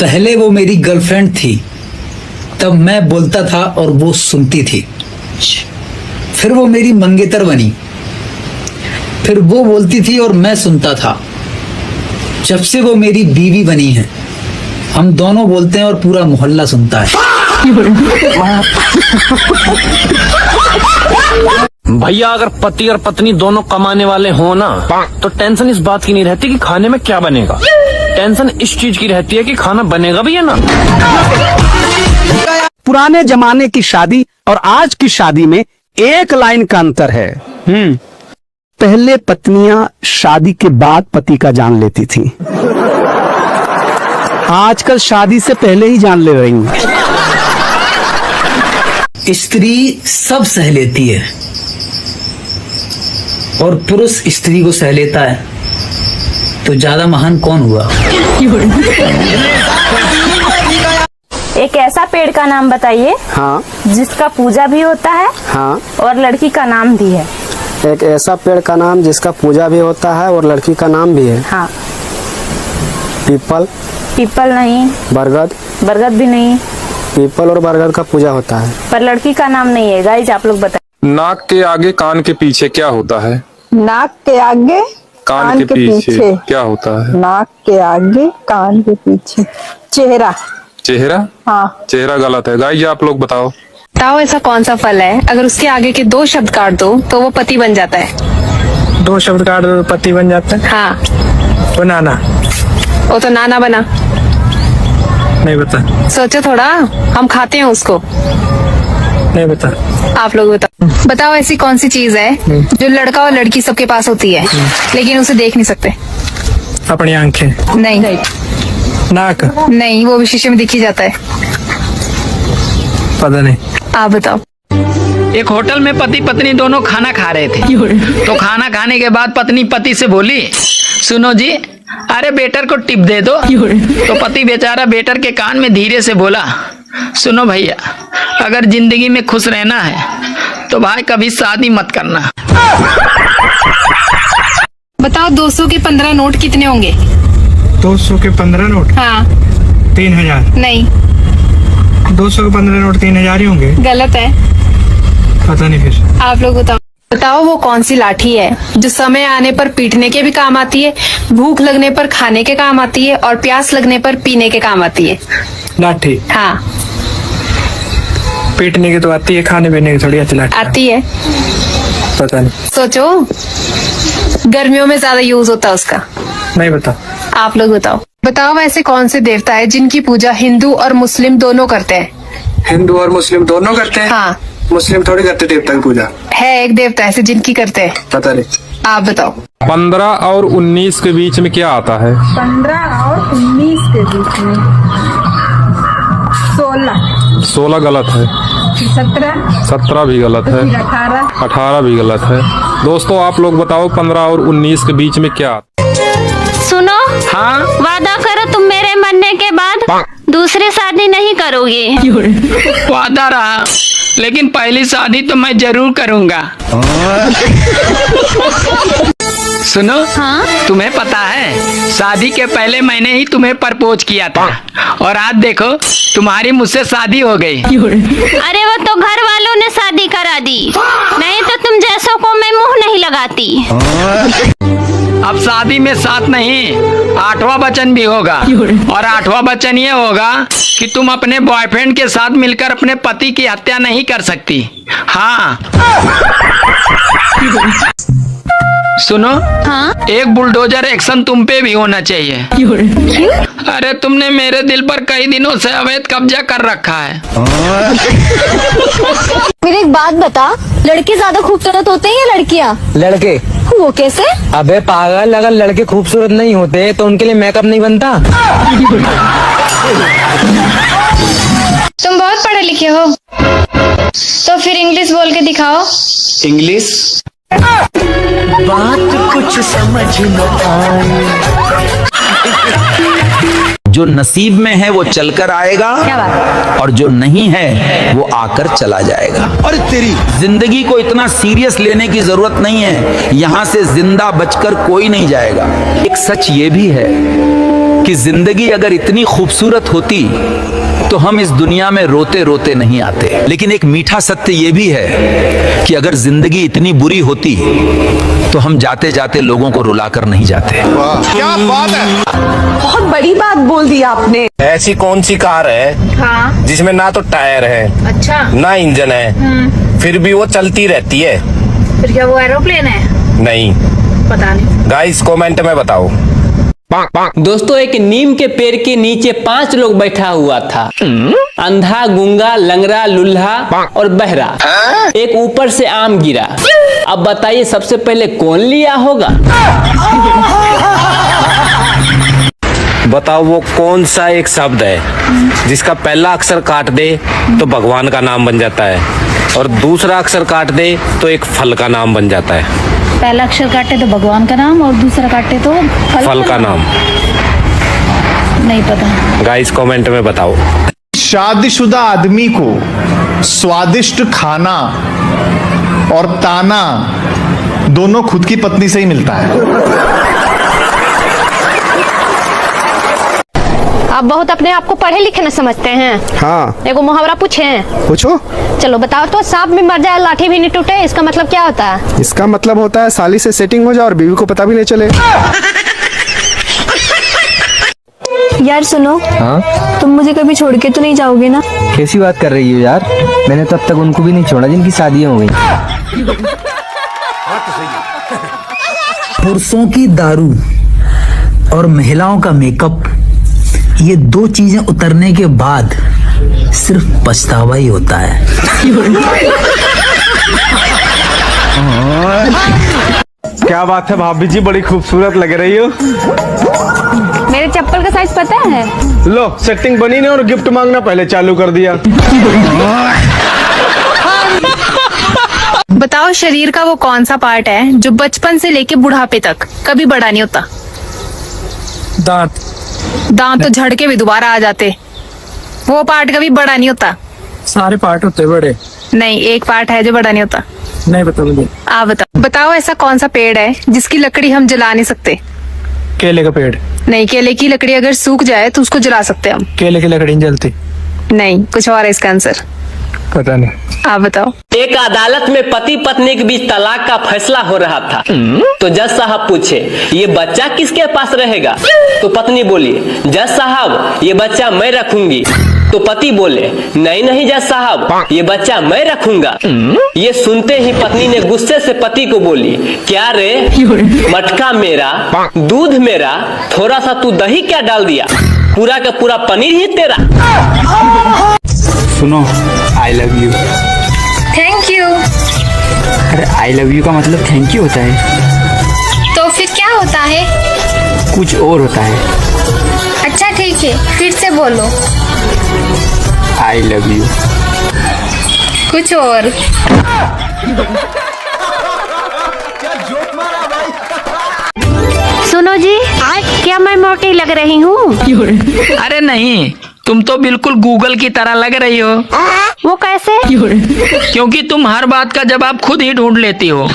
पहले वो मेरी गर्लफ्रेंड थी, तब मैं बोलता था और वो सुनती थी। फिर वो मेरी मंगेतर बनी, फिर वो बोलती थी और मैं सुनता था। जब से वो मेरी बीवी बनी है, हम दोनों बोलते हैं और पूरा मोहल्ला सुनता है। भैया अगर पति और पत्नी दोनों कमाने वाले हो ना, तो टेंशन इस बात की नहीं रहती कि खाने में क्या बनेगा। टेंशन इस चीज की रहती है कि खाना बनेगा भी या ना। पुराने जमाने की शादी और आज की शादी में एक लाइन का अंतर है। पहले पत्नियां शादी के बाद पति का जान लेती थी, आजकल शादी से पहले ही जान ले रही हैं। स्त्री सब सह लेती है और पुरुष स्त्री को सह लेता है, तो ज्यादा महान कौन हुआ? एक ऐसा पेड़ का नाम बताइए हाँ जिसका पूजा भी होता है हाँ। और लड़की का नाम भी है। एक ऐसा पेड़ का नाम जिसका पूजा भी होता है और लड़की का नाम भी है। हाँ। पीपल। पीपल नहीं। बरगद। बरगद भी नहीं। पीपल और बरगद का पूजा होता है पर लड़की का नाम नहीं है। गाइस आप लोग बताएं। नाक के आगे कान के पीछे क्या होता है? नाक के आगे कान के पीछे क्या होता है? नाक के आगे कान के पीछे चेहरा। चेहरा? हाँ। चेहरा गलत है। गाइस आप लोग बताओ। बताओ ऐसा कौन सा फल है अगर उसके आगे के 2 शब्द काट दो तो वो पति बन जाता है। 2 शब्द काट दो पति बन जाता है। हाँ। बनाना। वो तो नाना बना। नहीं बता। सोचो थोड़ा, हम खाते हैं उसको। नहीं बता। आप लोग बताओ। बताओ ऐसी कौन सी चीज है जो लड़का और लड़की सबके पास होती है लेकिन उसे देख नहीं सकते। अपनी आंखें। नहीं। नाक। नहीं, वो भी शीशे में दिख ही जाता है। पता नहीं। आप बताओ। एक होटल में पति पत्नी दोनों खाना खा रहे थे, तो खाना खाने के बाद पत्नी पति से बोली, सुनो जी, अरे बेटर को टिप दे दो। तो पति बेचारा बेटर के कान में धीरे से बोला, सुनो भैया, अगर जिंदगी में खुश रहना है तो भाई कभी शादी मत करना। बताओ 200 के 15 नोट कितने होंगे? 200 के 15 नोट? हाँ। 3000। नहीं। 200 के 15 नोट 3000 ही होंगे। गलत है। पता नहीं फिर। आप लोग बताओ। बताओ वो कौन सी लाठी है जो समय आने पर पीटने के भी काम आती है, भूख लगने पर खाने के काम आती है और प्यास लगने पर पीने के काम आती है? लाठी। हाँ। पीटने की तो आती है, खाने पीने की थोड़ी आती लाठी। आती है। पता नहीं। सोचो, गर्मियों में ज्यादा यूज होता है उसका। नहीं बता। आप लोग बताओ। बताओ ऐसे कौन से देवता है जिनकी पूजा हिंदू और मुस्लिम दोनों करते हैं? हिंदू और मुस्लिम दोनों करते हैं? हाँ। मुस्लिम थोड़ी करते देवता की पूजा। है एक देवता ऐसे जिनकी करते हैं। पता नहीं। आप बताओ। 15 और 19 के बीच में क्या आता है? 15 और 19 के बीच में 16। 16 गलत है। 17। 17 भी गलत है। 18। 18 भी गलत है। दोस्तों आप लोग बताओ 15 और 19 के बीच में क्या आता है? सुनो। हाँ। वादा करो तुम मेरे मरने के बाद दूसरी शादी नहीं करोगे। वादा रहा, लेकिन पहली शादी तो मैं जरूर करूंगा। सुनो। हाँ? तुम्हें पता है शादी के पहले मैंने ही तुम्हें प्रपोज किया था और आज देखो तुम्हारी मुझसे शादी हो गई। अरे वो तो घर वालों ने शादी करा दी, नहीं तो तुम जैसों को मैं मुंह नहीं लगाती। अब शादी में 7 नहीं 8वां वचन भी होगा, और 8वां वचन ये होगा कि तुम अपने बॉयफ्रेंड के साथ मिलकर अपने पति की हत्या नहीं कर सकती। हाँ। सुनो। हाँ? एक बुलडोजर एक्शन तुम पे भी होना चाहिए। क्यों? अरे तुमने मेरे दिल पर कई दिनों से अवैध कब्जा कर रखा है। मेरी एक बात बता, लड़के ज्यादा खूबसूरत होते हैं या लड़कियाँ? लड़के। वो कैसे? अबे पागल, अगर लड़के खूबसूरत नहीं होते तो उनके लिए मेकअप नहीं बनता। तुम बहुत पढ़े लिखे हो, तो फिर इंग्लिश बोल के दिखाओ। इंग्लिश? बात कुछ समझ न आए। जो नसीब में है वो चलकर आएगा, क्या बात? और जो नहीं है वो आकर चला जाएगा। और तेरी जिंदगी को इतना सीरियस लेने की जरूरत नहीं है, यहाँ से जिंदा बचकर कोई नहीं जाएगा। एक सच ये भी है कि कि जिंदगी अगर इतनी खूबसूरत होती तो हम इस दुनिया में रोते रोते नहीं आते। लेकिन एक मीठा सत्य ये भी है कि अगर जिंदगी इतनी बुरी होती तो हम जाते जाते लोगों को रुलाकर नहीं जाते। क्या बात है, बहुत बड़ी बात बोल दी आपने। ऐसी कौन सी कार है हाँ। जिसमें ना तो टायर है अच्छा ना इंजन है, फिर भी वो चलती रहती है? फिर क्या वो एरोप्लेन है? नहीं, पता नहीं। गाइस कमेंट में बताओ। दोस्तों, एक नीम के पेड़ के नीचे 5 लोग बैठा हुआ था। अंधा, गूंगा, लंगड़ा, लुल्हा और बहरा। एक ऊपर से आम गिरा। अब बताइए सबसे पहले कौन लिया होगा? बताओ वो कौन सा एक शब्द है जिसका पहला अक्षर काट दे तो भगवान का नाम बन जाता है और दूसरा अक्षर काट दे तो एक फल का नाम बन जाता है। पहला अक्षर काटे तो भगवान का नाम और दूसरा काटे तो फल का नाम। नहीं पता। गाइस कमेंट में बताओ। शादीशुदा आदमी को स्वादिष्ट खाना और ताना दोनों खुद की पत्नी से ही मिलता है। आप बहुत अपने आप को पढ़े लिखे न समझते हैं। हाँ, एगो मुहावरा पूछे? पूछो। चलो बताओ तो। सांप भी मर जाए लाठी भी नहीं टूटे, इसका मतलब क्या होता है? इसका मतलब होता है साली से सेटिंग हो जाए और बीवी को पता भी नहीं चले। यार सुनो। हाँ? तुम मुझे कभी छोड़ के तो नहीं जाओगे ना? कैसी बात कर रही हो यार, मैंने तो अब तक उनको भी नहीं छोड़ा जिनकी शादियां हो गई। पुरुषों की दारू और महिलाओं का मेकअप, ये 2 चीजें उतरने के बाद सिर्फ पछतावा ही होता है। क्या बात है भाभी जी, बड़ी खूबसूरत लग रही हो। मेरे चप्पल का साइज पता है? लो, सेटिंग बनी नहीं और गिफ्ट मांगना पहले चालू कर दिया। बताओ शरीर का वो कौन सा पार्ट है जो बचपन से लेके बुढ़ापे तक कभी बड़ा नहीं होता? दांत। दांत तो झड़ के भी दोबारा आ जाते। वो पार्ट कभी बड़ा नहीं होता। सारे पार्ट होते बड़े। नहीं, एक पार्ट है जो बड़ा नहीं होता। नहीं पता मुझे। आप बताओ। बताओ ऐसा कौन सा पेड़ है जिसकी लकड़ी हम जला नहीं सकते? केले का पेड़। नहीं, केले की लकड़ी अगर सूख जाए तो उसको जला सकते हम। केले की लकड़ी नहीं जलती। नहीं, कुछ और है इसका आंसर। पता नहीं। आप बताओ। एक अदालत में पति पत्नी के बीच तलाक का फैसला हो रहा था। तो जज साहब पूछे, ये बच्चा किसके पास रहेगा? तो पत्नी बोली, जज साहब ये बच्चा मैं रखूंगी। तो पति बोले, नहीं नहीं जज साहब, ये बच्चा मैं रखूंगा। ये सुनते ही पत्नी ने गुस्से से पति को बोली, क्या रे, मटका मेरा, दूध मेरा, थोड़ा सा तू दही क्या डाल दिया, पूरा का पूरा पनीर ही तेरा। सुनो, I love you. Thank you. अरे आई लव यू का मतलब थैंक यू होता है। तो फिर क्या होता है? कुछ और होता है। अच्छा ठीक है, फिर से बोलो। I love you. कुछ और। सुनो जी, क्या मैं मोटी लग रही हूँ? अरे नहीं, तुम तो बिल्कुल गूगल की तरह लग रही हो। वो कैसे? क्योंकि तुम हर बात का जवाब खुद ही ढूंढ लेती हो।